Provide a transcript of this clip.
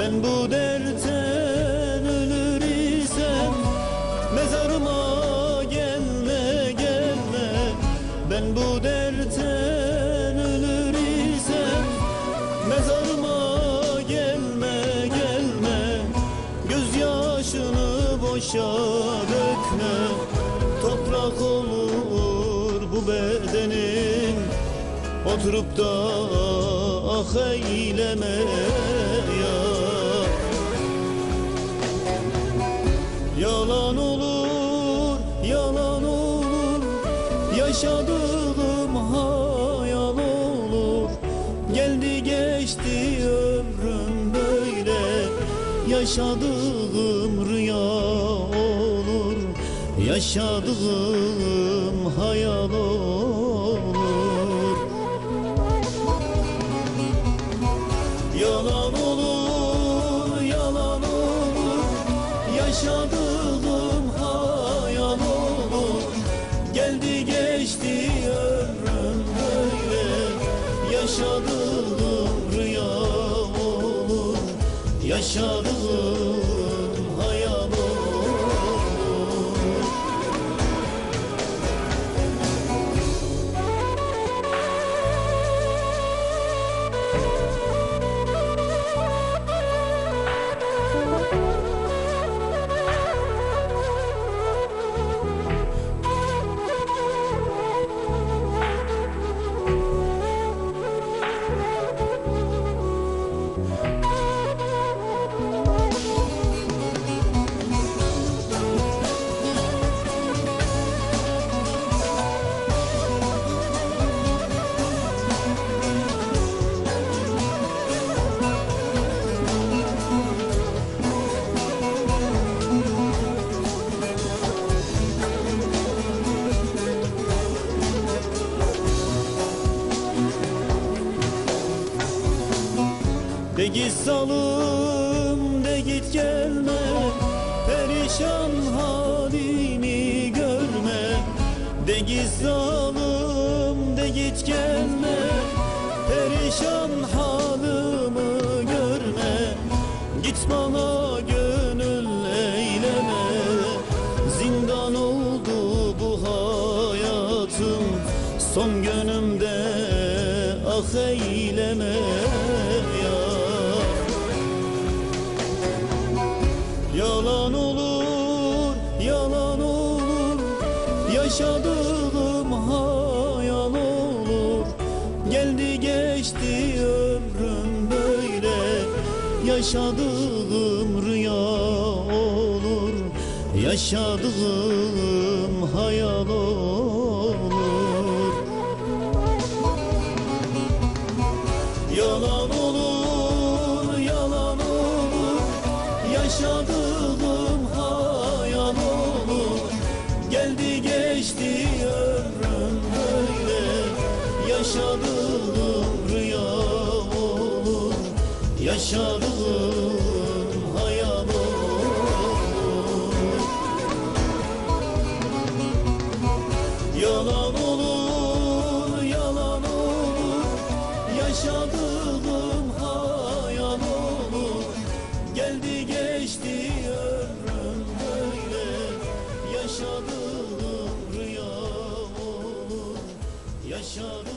Ben bu dertten ölür isem mezarıma gelme gelme. Ben bu dertten ölür isem mezarıma gelme gelme. Gözyaşını boşa dökme, toprak olur bu bedenin. Oturup da ah eyleme ya. Yalan olur, yalan olur, yaşadığım hayal olur. Geldi geçti ömrüm böyle, yaşadığım rüya olur. Yaşadığım hayal olur. Yalan olur, yalan olur, yaşadığım hayal olur. Geldi geçti ömrüm böyle, yaşadığım rüya olur. Yaşadığım hayal olur. De git salım, de git gelme, perişan halimi görme. De git salım, de git gelme, perişan halımı görme. Git bana gönül eyleme, zindan oldu bu hayatım. Son günümde ah eyleme ya. Yalan olur, yalan olur, yaşadığım hayal olur. Geldi geçti ömrüm böyle, yaşadığım rüya olur. Yaşadığım hayal olur. Yalan olur, yalan olur, yaşadığım hayal olur. Geldi geçti ömrüm böyle, yaşadığım rüya olur. Yaşadığım hayal olur. Yalan olur, yalan olur, yaşadığım hayal olur. Geldi geçti ömrüm böyle, yaşadığım rüya olur. Yaşadığım